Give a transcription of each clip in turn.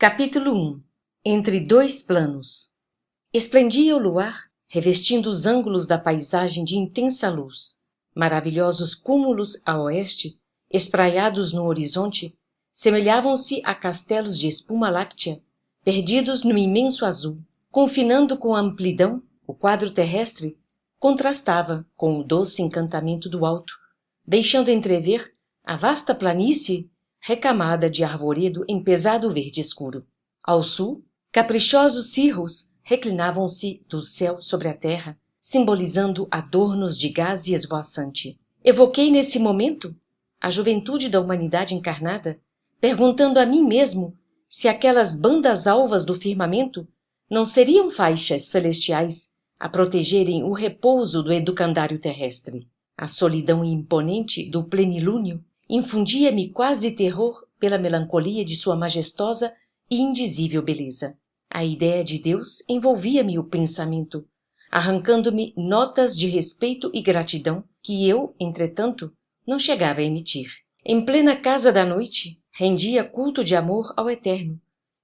Capítulo 1. Entre dois planos. Esplendia o luar, revestindo os ângulos da paisagem de intensa luz. Maravilhosos cúmulos a oeste, espraiados no horizonte, semelhavam-se a castelos de espuma láctea, perdidos no imenso azul. Confinando com amplidão, o quadro terrestre contrastava com o doce encantamento do alto, deixando entrever a vasta planície recamada de arvoredo em pesado verde escuro. Ao sul, caprichosos cirros reclinavam-se do céu sobre a terra, simbolizando adornos de gaze esvoaçante. Evoquei nesse momento a juventude da humanidade encarnada, perguntando a mim mesmo se aquelas bandas alvas do firmamento não seriam faixas celestiais a protegerem o repouso do educandário terrestre. A solidão imponente do plenilúnio infundia-me quase terror pela melancolia de sua majestosa e indizível beleza. A ideia de Deus envolvia-me o pensamento, arrancando-me notas de respeito e gratidão que eu, entretanto, não chegava a emitir. Em plena casa da noite, rendia culto de amor ao Eterno,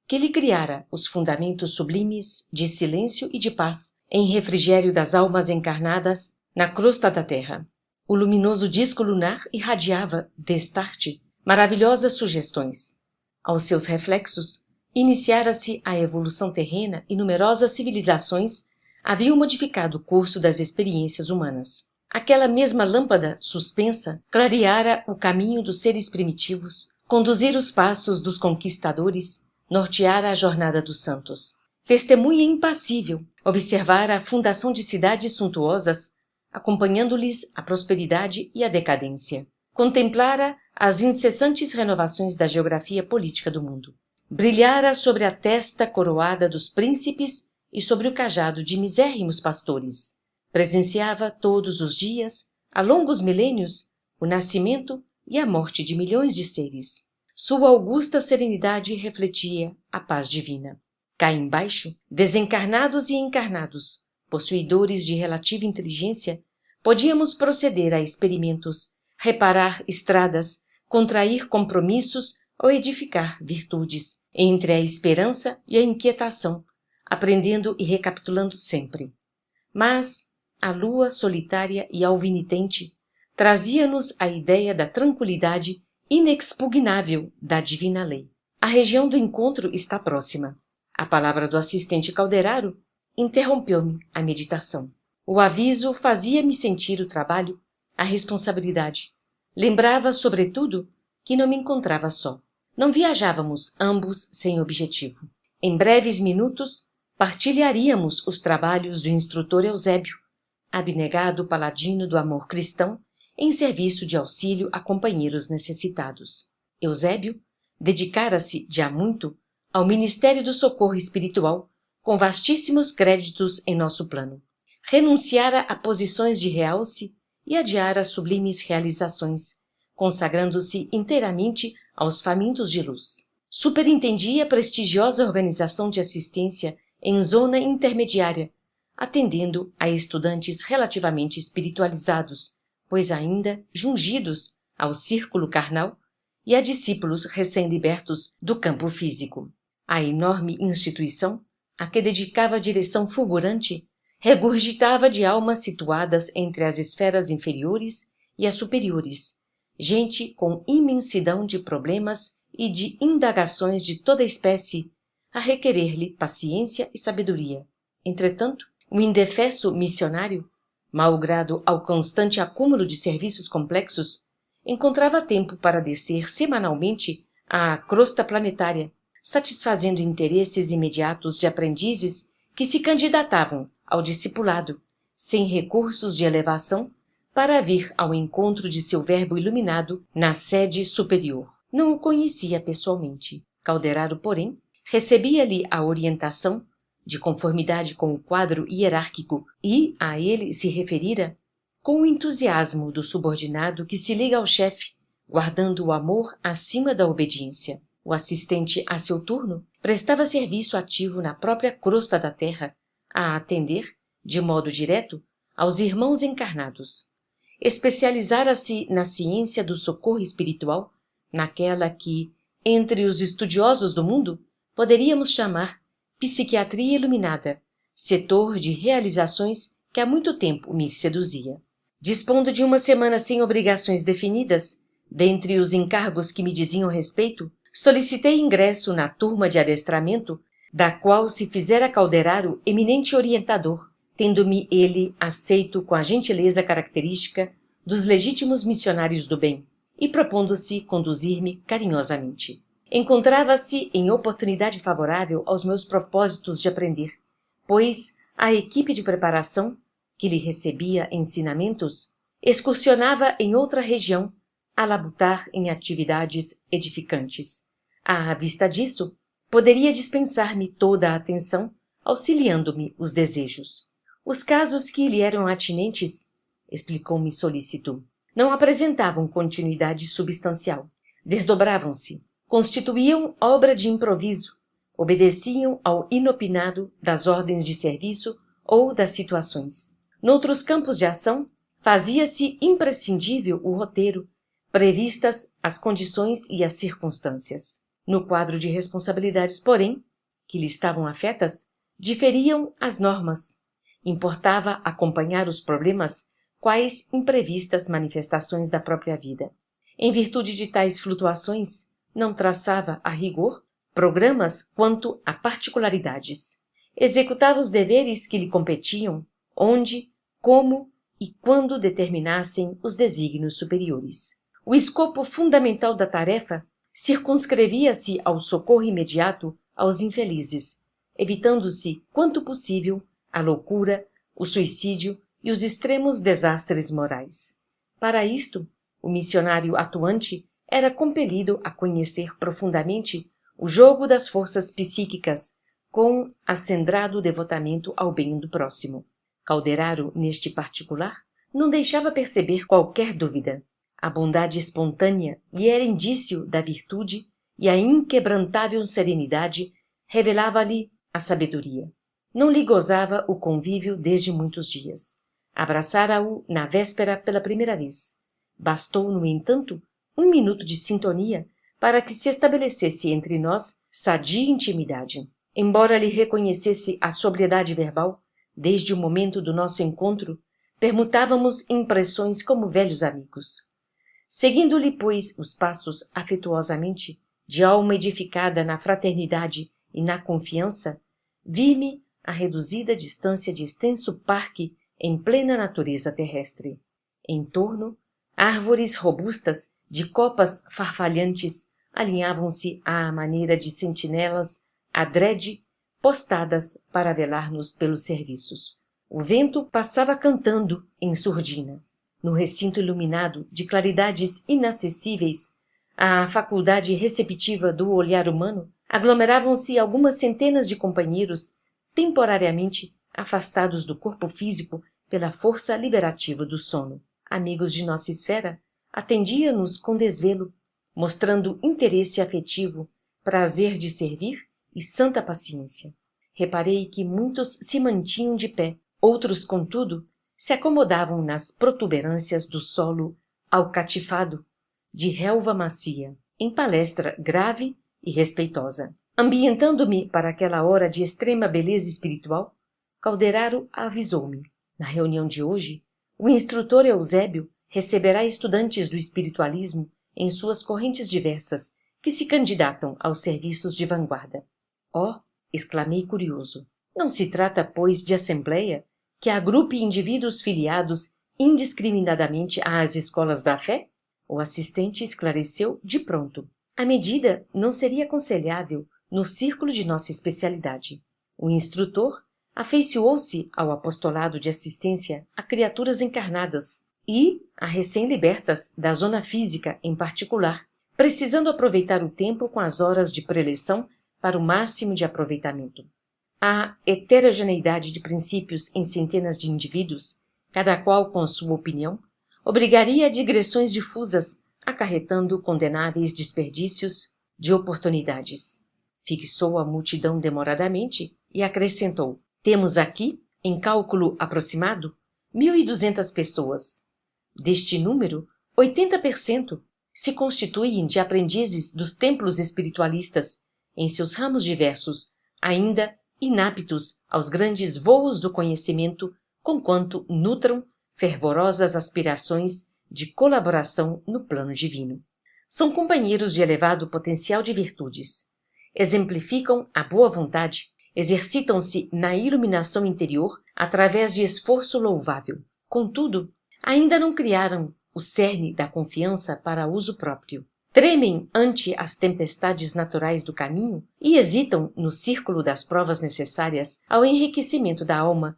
que lhe criara os fundamentos sublimes de silêncio e de paz, em refrigério das almas encarnadas na crosta da terra. O luminoso disco lunar irradiava, destarte, maravilhosas sugestões. Aos seus reflexos, iniciara-se a evolução terrena e numerosas civilizações haviam modificado o curso das experiências humanas. Aquela mesma lâmpada suspensa clareara o caminho dos seres primitivos, conduzira os passos dos conquistadores, norteara a jornada dos santos. Testemunha impassível, observara a fundação de cidades suntuosas, acompanhando-lhes a prosperidade e a decadência. Contemplara as incessantes renovações da geografia política do mundo. Brilhara sobre a testa coroada dos príncipes e sobre o cajado de misérrimos pastores. Presenciava todos os dias, há longos milênios, o nascimento e a morte de milhões de seres. Sua augusta serenidade refletia a paz divina. Cá embaixo, desencarnados e encarnados, possuidores de relativa inteligência, podíamos proceder a experimentos, reparar estradas, contrair compromissos ou edificar virtudes, entre a esperança e a inquietação, aprendendo e recapitulando sempre. Mas a lua solitária e alvinitente trazia-nos a ideia da tranquilidade inexpugnável da divina lei. A região do encontro está próxima. A palavra do assistente Calderaro interrompeu-me a meditação. O aviso fazia-me sentir o trabalho, a responsabilidade. Lembrava, sobretudo, que não me encontrava só. Não viajávamos ambos sem objetivo. Em breves minutos, partilharíamos os trabalhos do instrutor Eusébio, abnegado paladino do amor cristão, em serviço de auxílio a companheiros necessitados. Eusébio dedicara-se, de há muito, ao ministério do socorro espiritual, com vastíssimos créditos em nosso plano. Renunciara a posições de realce e adiara sublimes realizações, consagrando-se inteiramente aos famintos de luz. Superintendia a prestigiosa organização de assistência em zona intermediária, atendendo a estudantes relativamente espiritualizados, pois ainda jungidos ao círculo carnal, e a discípulos recém-libertos do campo físico. A enorme instituição, a que dedicava direção fulgurante, regurgitava de almas situadas entre as esferas inferiores e as superiores, gente com imensidão de problemas e de indagações de toda espécie, a requerer-lhe paciência e sabedoria. Entretanto, o indefesso missionário, malgrado ao constante acúmulo de serviços complexos, encontrava tempo para descer semanalmente à crosta planetária, satisfazendo interesses imediatos de aprendizes que se candidatavam ao discipulado, sem recursos de elevação, para vir ao encontro de seu verbo iluminado na sede superior. Não o conhecia pessoalmente. Calderaro, porém, recebia-lhe a orientação, de conformidade com o quadro hierárquico, e a ele se referira com o entusiasmo do subordinado que se liga ao chefe, guardando o amor acima da obediência. O assistente, a seu turno, prestava serviço ativo na própria crosta da terra, a atender, de modo direto, aos irmãos encarnados. Especializara-se na ciência do socorro espiritual, naquela que, entre os estudiosos do mundo, poderíamos chamar psiquiatria iluminada, setor de realizações que há muito tempo me seduzia. Dispondo de uma semana sem obrigações definidas, dentre os encargos que me diziam respeito, solicitei ingresso na turma de adestramento, da qual se fizera Calderaro eminente orientador, tendo-me ele aceito com a gentileza característica dos legítimos missionários do bem, e propondo-se conduzir-me carinhosamente. Encontrava-se em oportunidade favorável aos meus propósitos de aprender, pois a equipe de preparação, que lhe recebia ensinamentos, excursionava em outra região, a labutar em atividades edificantes. À vista disso, poderia dispensar-me toda a atenção, auxiliando-me os desejos. Os casos que lhe eram atinentes, explicou-me solícito, não apresentavam continuidade substancial. Desdobravam-se, constituíam obra de improviso, obedeciam ao inopinado das ordens de serviço ou das situações. Noutros campos de ação, fazia-se imprescindível o roteiro, previstas as condições e as circunstâncias. No quadro de responsabilidades, porém, que lhe estavam afetas, diferiam as normas. Importava acompanhar os problemas quais imprevistas manifestações da própria vida. Em virtude de tais flutuações, não traçava, a rigor, programas quanto a particularidades. Executava os deveres que lhe competiam, onde, como e quando determinassem os desígnios superiores. O escopo fundamental da tarefa circunscrevia-se ao socorro imediato aos infelizes, evitando-se, quanto possível, a loucura, o suicídio e os extremos desastres morais. Para isto, o missionário atuante era compelido a conhecer profundamente o jogo das forças psíquicas, com acendrado devotamento ao bem do próximo. Calderaro, neste particular, não deixava perceber qualquer dúvida. A bondade espontânea lhe era indício da virtude e a inquebrantável serenidade revelava-lhe a sabedoria. Não lhe gozava o convívio desde muitos dias. Abraçara-o na véspera pela primeira vez. Bastou, no entanto, 1 minuto de sintonia para que se estabelecesse entre nós sadia intimidade. Embora lhe reconhecesse a sobriedade verbal, desde o momento do nosso encontro, permutávamos impressões como velhos amigos. Seguindo-lhe, pois, os passos afetuosamente, de alma edificada na fraternidade e na confiança, vi-me a reduzida distância de extenso parque em plena natureza terrestre. Em torno, árvores robustas de copas farfalhantes alinhavam-se à maneira de sentinelas adrede postadas para velar-nos pelos serviços. O vento passava cantando em surdina. No recinto iluminado de claridades inacessíveis à faculdade receptiva do olhar humano, aglomeravam-se algumas centenas de companheiros temporariamente afastados do corpo físico pela força liberativa do sono. Amigos de nossa esfera, atendia-nos com desvelo, mostrando interesse afetivo, prazer de servir e santa paciência. Reparei que muitos se mantinham de pé, outros, contudo, se acomodavam nas protuberâncias do solo alcatifado, de relva macia, em palestra grave e respeitosa. Ambientando-me para aquela hora de extrema beleza espiritual, Calderaro avisou-me. Na reunião de hoje, o instrutor Eusébio receberá estudantes do espiritualismo em suas correntes diversas, que se candidatam aos serviços de vanguarda. Oh, exclamei curioso, não se trata, pois, de assembleia que agrupe indivíduos filiados indiscriminadamente às escolas da fé? O assistente esclareceu de pronto. A medida não seria aconselhável no círculo de nossa especialidade. O instrutor afeiçoou-se ao apostolado de assistência a criaturas encarnadas e a recém-libertas da zona física em particular, precisando aproveitar o tempo com as horas de preleção para o máximo de aproveitamento. A heterogeneidade de princípios em centenas de indivíduos, cada qual com sua opinião, obrigaria a digressões difusas, acarretando condenáveis desperdícios de oportunidades. Fixou a multidão demoradamente e acrescentou: temos aqui, em cálculo aproximado, 1.200 pessoas. Deste número, 80% se constituem de aprendizes dos templos espiritualistas em seus ramos diversos, ainda inaptos aos grandes voos do conhecimento, conquanto nutram fervorosas aspirações de colaboração no plano divino. São companheiros de elevado potencial de virtudes. Exemplificam a boa vontade, exercitam-se na iluminação interior através de esforço louvável. Contudo, ainda não criaram o cerne da confiança para uso próprio. Tremem ante as tempestades naturais do caminho e hesitam no círculo das provas necessárias ao enriquecimento da alma,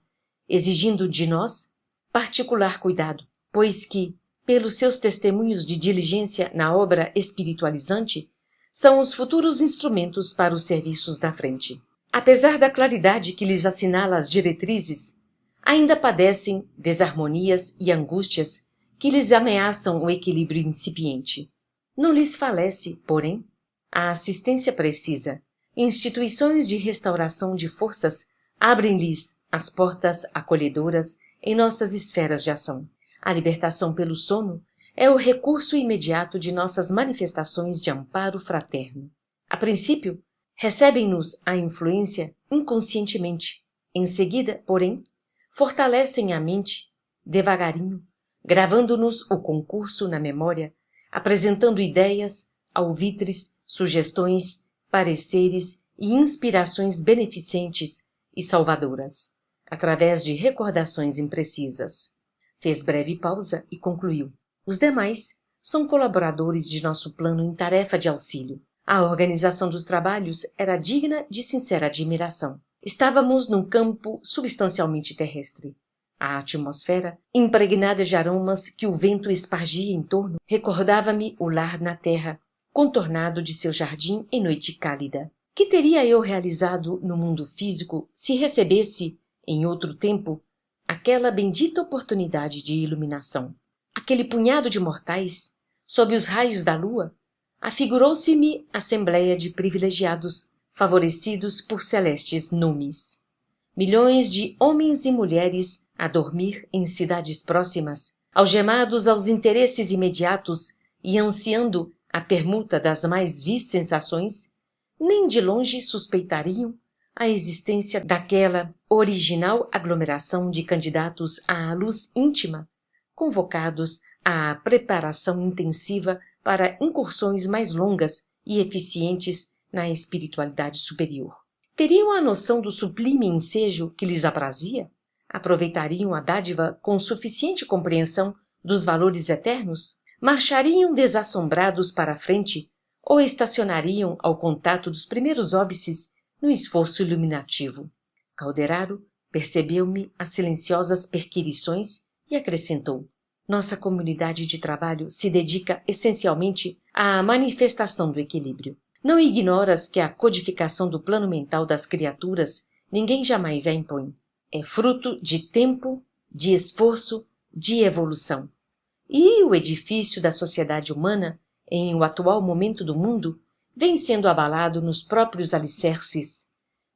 exigindo de nós particular cuidado, pois que, pelos seus testemunhos de diligência na obra espiritualizante, são os futuros instrumentos para os serviços da frente. Apesar da claridade que lhes assinala as diretrizes, ainda padecem desarmonias e angústias que lhes ameaçam o equilíbrio incipiente. Não lhes falece, porém, a assistência precisa. Instituições de restauração de forças abrem-lhes as portas acolhedoras em nossas esferas de ação. A libertação pelo sono é o recurso imediato de nossas manifestações de amparo fraterno. A princípio, recebem-nos a influência inconscientemente. Em seguida, porém, fortalecem a mente, devagarinho, gravando-nos o concurso na memória, apresentando ideias, alvitres, sugestões, pareceres e inspirações beneficentes e salvadoras, através de recordações imprecisas. Fez breve pausa e concluiu. Os demais são colaboradores de nosso plano em tarefa de auxílio. A organização dos trabalhos era digna de sincera admiração. Estávamos num campo substancialmente terrestre. A atmosfera, impregnada de aromas que o vento espargia em torno, recordava-me o lar na terra, contornado de seu jardim em noite cálida. Que teria eu realizado no mundo físico se recebesse, em outro tempo, aquela bendita oportunidade de iluminação? Aquele punhado de mortais, sob os raios da lua, afigurou-se-me assembleia de privilegiados, favorecidos por celestes numes. Milhões de homens e mulheres a dormir em cidades próximas, algemados aos interesses imediatos e ansiando a permuta das mais vis sensações, nem de longe suspeitariam a existência daquela original aglomeração de candidatos à luz íntima, convocados à preparação intensiva para incursões mais longas e eficientes na espiritualidade superior. Teriam a noção do sublime ensejo que lhes aprazia? Aproveitariam a dádiva com suficiente compreensão dos valores eternos? Marchariam desassombrados para a frente ou estacionariam ao contato dos primeiros óbices no esforço iluminativo? Calderaro percebeu-me as silenciosas perquirições e acrescentou: nossa comunidade de trabalho se dedica essencialmente à manifestação do equilíbrio. Não ignoras que a codificação do plano mental das criaturas ninguém jamais a impõe. É fruto de tempo, de esforço, de evolução. E o edifício da sociedade humana, em o atual momento do mundo, vem sendo abalado nos próprios alicerces,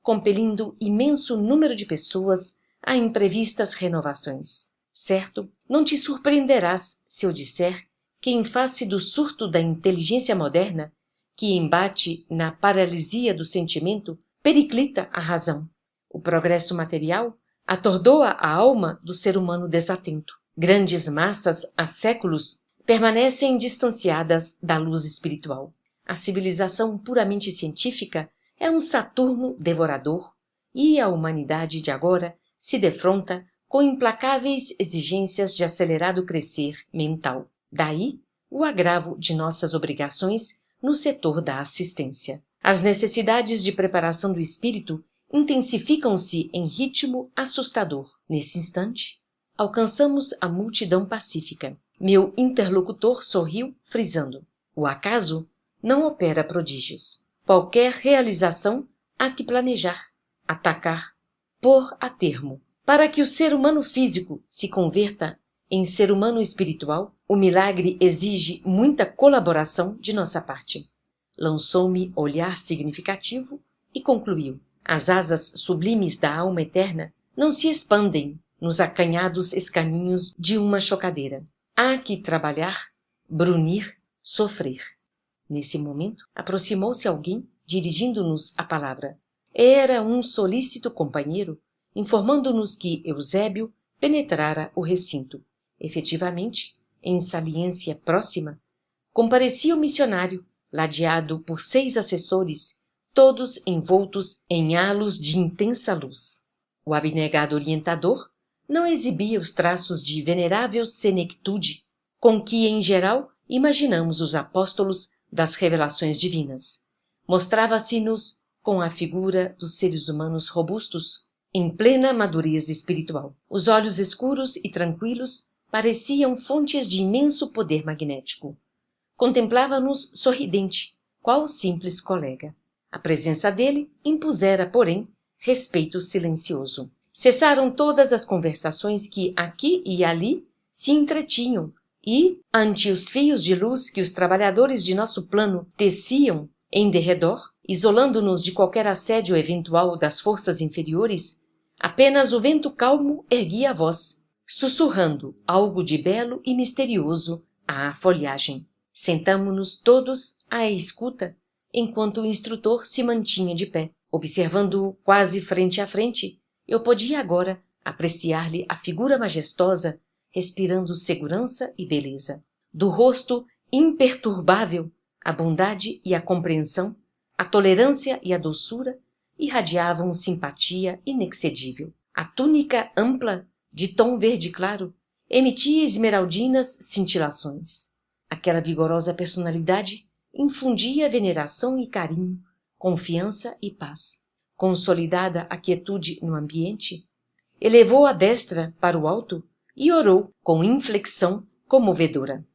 compelindo imenso número de pessoas a imprevistas renovações. Certo, não te surpreenderás se eu disser que, em face do surto da inteligência moderna, que embate na paralisia do sentimento, periclita a razão. O progresso material atordoa a alma do ser humano desatento. Grandes massas, há séculos, permanecem distanciadas da luz espiritual. A civilização puramente científica é um Saturno devorador e a humanidade de agora se defronta com implacáveis exigências de acelerado crescer mental. Daí o agravo de nossas obrigações no setor da assistência. As necessidades de preparação do espírito intensificam-se em ritmo assustador. Nesse instante, alcançamos a multidão pacífica. Meu interlocutor sorriu, frisando: o acaso não opera prodígios. Qualquer realização há que planejar, atacar, pôr a termo. Para que o ser humano físico se converta em ser humano espiritual, o milagre exige muita colaboração de nossa parte. Lançou-me olhar significativo e concluiu: as asas sublimes da alma eterna não se expandem nos acanhados escaninhos de uma chocadeira. Há que trabalhar, brunir, sofrer. Nesse momento, aproximou-se alguém dirigindo-nos a palavra. Era um solícito companheiro, informando-nos que Eusébio penetrara o recinto. Efetivamente, em saliência próxima, comparecia o missionário, ladeado por 6 assessores, todos envoltos em halos de intensa luz. O abnegado orientador não exibia os traços de venerável senectude com que, em geral, imaginamos os apóstolos das revelações divinas. Mostrava-se-nos com a figura dos seres humanos robustos, em plena madurez espiritual. Os olhos escuros e tranquilos pareciam fontes de imenso poder magnético. Contemplava-nos sorridente, qual simples colega. A presença dele impusera, porém, respeito silencioso. Cessaram todas as conversações que aqui e ali se entretinham e, ante os fios de luz que os trabalhadores de nosso plano teciam em derredor, isolando-nos de qualquer assédio eventual das forças inferiores, apenas o vento calmo erguia a voz, sussurrando algo de belo e misterioso à folhagem. Sentamo-nos todos à escuta, enquanto o instrutor se mantinha de pé. Observando-o quase frente a frente, eu podia agora apreciar-lhe a figura majestosa, respirando segurança e beleza. Do rosto imperturbável, a bondade e a compreensão, a tolerância e a doçura irradiavam simpatia inexcedível. A túnica ampla, de tom verde claro, emitia esmeraldinas cintilações. Aquela vigorosa personalidade infundia veneração e carinho, confiança e paz. Consolidada a quietude no ambiente, elevou a destra para o alto e orou com inflexão comovedora.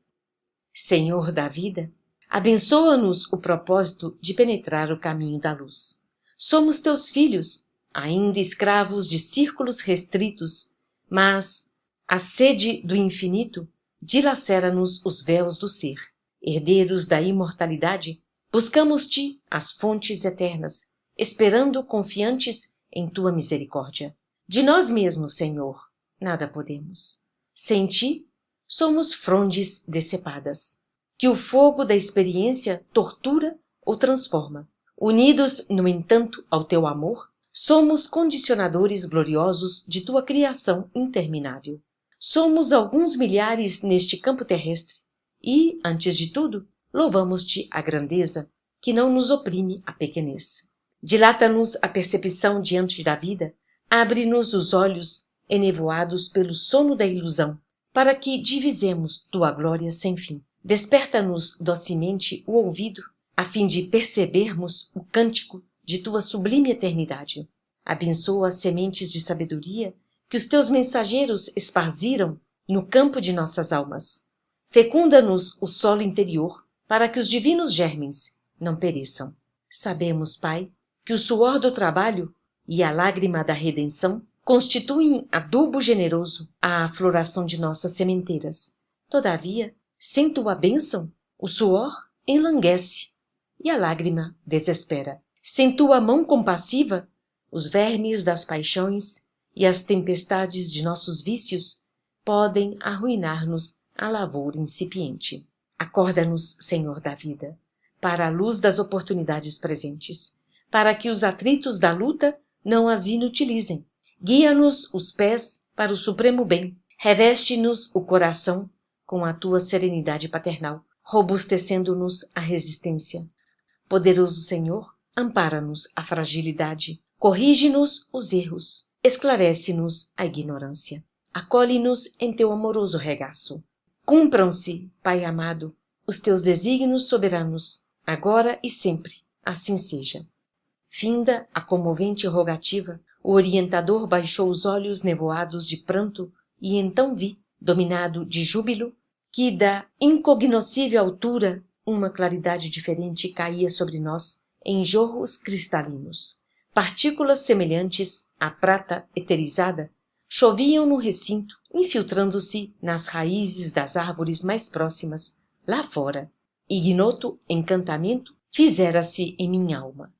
Senhor da vida, abençoa-nos o propósito de penetrar o caminho da luz. Somos teus filhos, ainda escravos de círculos restritos, mas a sede do infinito dilacera-nos os véus do ser. Herdeiros da imortalidade, buscamos-te as fontes eternas, esperando confiantes em tua misericórdia. De nós mesmos, Senhor, nada podemos. Sem ti, somos frondes decepadas, que o fogo da experiência tortura ou transforma. Unidos, no entanto, ao teu amor, somos condicionadores gloriosos de tua criação interminável. Somos alguns milhares neste campo terrestre e, antes de tudo, louvamos-te a grandeza que não nos oprime a pequenez. Dilata-nos a percepção diante da vida, abre-nos os olhos enevoados pelo sono da ilusão, para que divisemos tua glória sem fim. Desperta-nos docemente o ouvido, a fim de percebermos o cântico de tua sublime eternidade. Abençoa as sementes de sabedoria que os teus mensageiros esparziram no campo de nossas almas. Fecunda-nos o solo interior, para que os divinos germens não pereçam. Sabemos, Pai, que o suor do trabalho e a lágrima da redenção constituem adubo generoso à afloração de nossas sementeiras. Todavia, sem tua bênção, o suor enlanguece e a lágrima desespera. Sem tua mão compassiva, os vermes das paixões e as tempestades de nossos vícios podem arruinar-nos a lavoura incipiente. Acorda-nos, Senhor da vida, para a luz das oportunidades presentes, para que os atritos da luta não as inutilizem. Guia-nos os pés para o supremo bem, reveste-nos o coração com a tua serenidade paternal, robustecendo-nos a resistência. Poderoso Senhor, ampara-nos a fragilidade, corrige-nos os erros, esclarece-nos a ignorância. Acolhe-nos em teu amoroso regaço. Cumpram-se, Pai amado, os teus desígnios soberanos, agora e sempre, assim seja. Finda a comovente rogativa, o orientador baixou os olhos nevoados de pranto e então vi, dominado de júbilo, que da incognoscível altura uma claridade diferente caía sobre nós em jorros cristalinos. Partículas semelhantes à prata eterizada choviam no recinto, infiltrando-se nas raízes das árvores mais próximas, lá fora. Ignoto encantamento fizera-se em minha alma.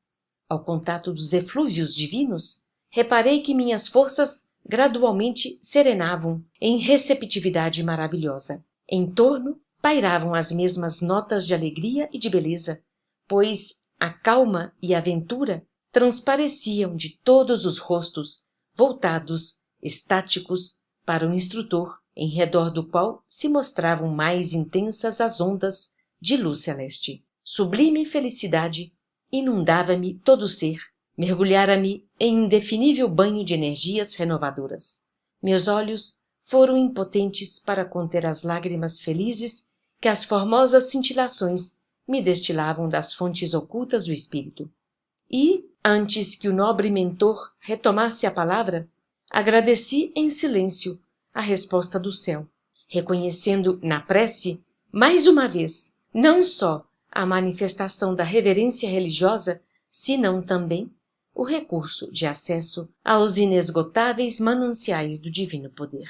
Ao contato dos eflúvios divinos, reparei que minhas forças gradualmente serenavam em receptividade maravilhosa. Em torno pairavam as mesmas notas de alegria e de beleza, pois a calma e a ventura transpareciam de todos os rostos, voltados, estáticos, para o instrutor, em redor do qual se mostravam mais intensas as ondas de luz celeste. Sublime felicidade inundava-me todo o ser, mergulhara-me em indefinível banho de energias renovadoras. Meus olhos foram impotentes para conter as lágrimas felizes que as formosas cintilações me destilavam das fontes ocultas do espírito. E, antes que o nobre mentor retomasse a palavra, agradeci em silêncio a resposta do céu, reconhecendo na prece, mais uma vez, não só a manifestação da reverência religiosa, senão também o recurso de acesso aos inesgotáveis mananciais do divino poder.